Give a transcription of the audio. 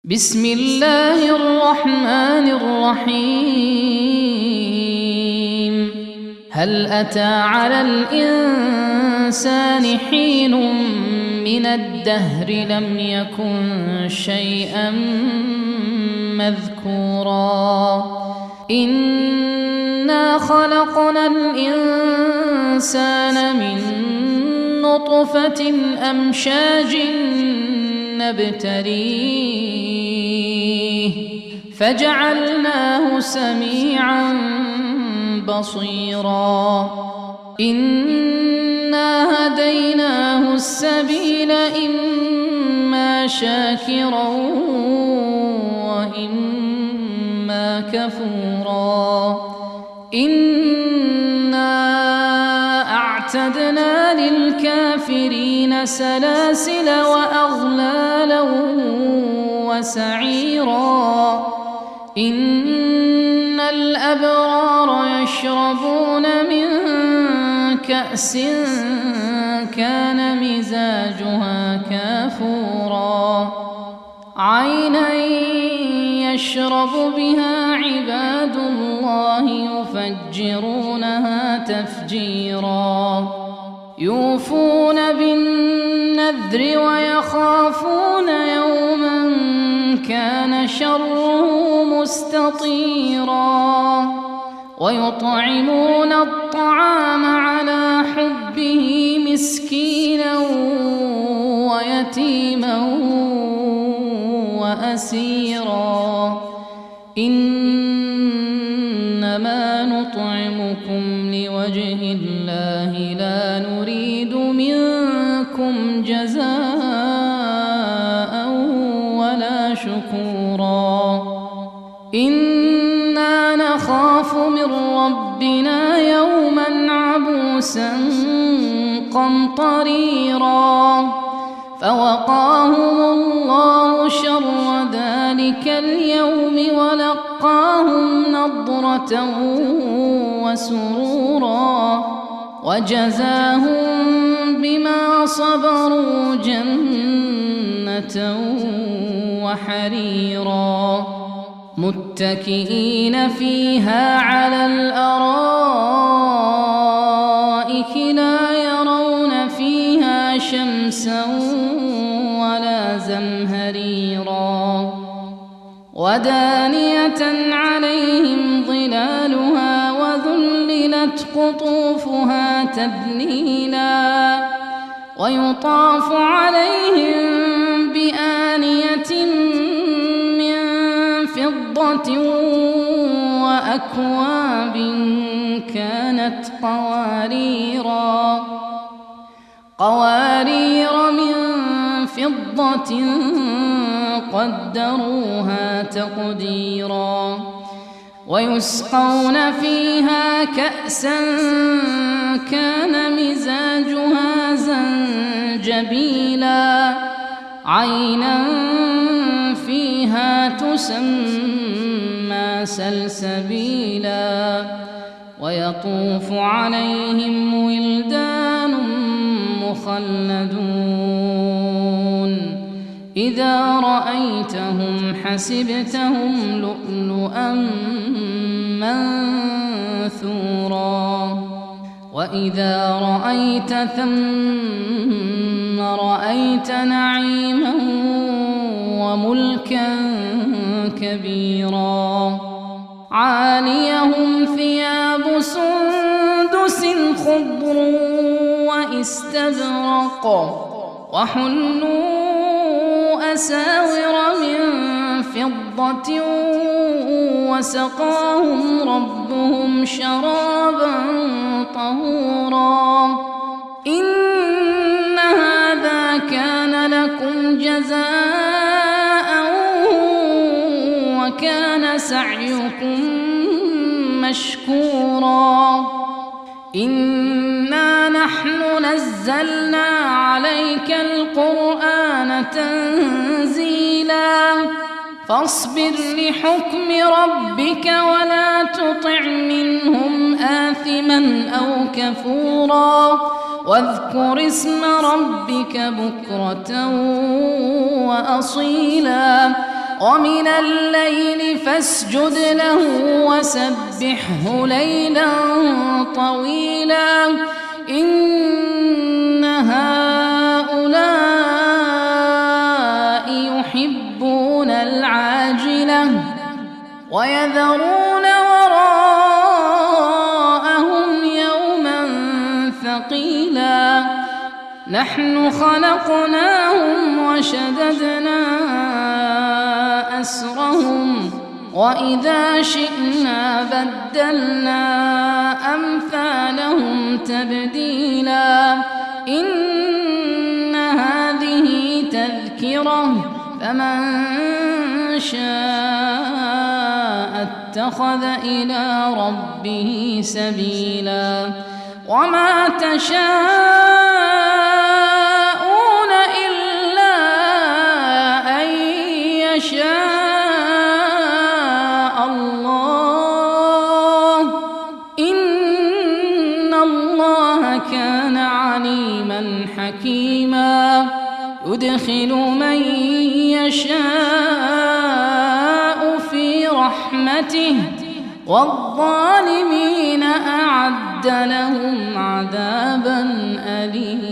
بسم الله الرحمن الرحيم. هل أتى على الإنسان حين من الدهر لم يكن شيئا مذكورا إنا خلقنا الإنسان من نطفة أمشاج نبتليه فجعلناه سميعا بصيرا إنا هديناه السبيل إما شاكرا وإما كفورا إنا أعتدنا للكافرين سلاسل وأغلالا وسعيرا إن الأبرار يشربون من كأس كان مزاجها كافورا عينا يشرب بها عباد الله يفجرونها تفجيرا يوفون بالنذر ويخافون يوما كان شره مستطيرا ويطعمون الطعام على حبه مسكينا ويتيما وأسيرا إنما نطعمكم لوجه الله لا نريد منكم جزاء ولا شكورا إنا نخاف من ربنا يوما عبوسا قمطريرا فوقاهم الله شر ذلك اليوم ولقاهم نضرة وسرورا وجزاهم بما صبروا جنة وحريرا متكئين فيها على الأرائك لا يرون فيها شمسا ولا زمهريرا ودانية عليهم ظلالها وذللت قطوفها تذليلا ويطاف عليهم بآنية من فضة وأكواب كانت قوارير من فضة قدروها تقديرا ويسقون فيها كأسا كان مزاجها زنجبيلا عينا فيها تسمى سلسبيلا ويطوف عليهم ولدان مخلدون إذا رأيتهم حسبتهم لؤلؤا منثورا وإذا رأيت ثم رأيت نعيما وملكا كبيرا عاليهم ثياب سندس خضر واستبرق وحلوا أساور من فضة وسقاهم ربهم شرابا طهورا إن هذا كان لكم جزاء وكان سعيكم مشكورا إنا نحن نزلنا عليك القرآن تنزيلا فاصبر لحكم ربك ولا تطع منهم آثما أو كفورا واذكر اسم ربك بكرة وأصيلا ومن الليل فاسجد له وسبحه ليلا طويلا إن هؤلاء يحبون العاجلة ويذرون وراءهم يوما ثقيلا نحن خلقناهم وشددنا أسرهم وإذا شئنا بدلنا أمثالهم تبديلا إن هذه تذكرة فمن شاء اتخذ إلى ربه سبيلا وما تشاءون إلا أن يشاء الله إن الله كان عليما حكيما يدخل من يشاء في رحمته والظالمين أعد لهم عذابا أليما.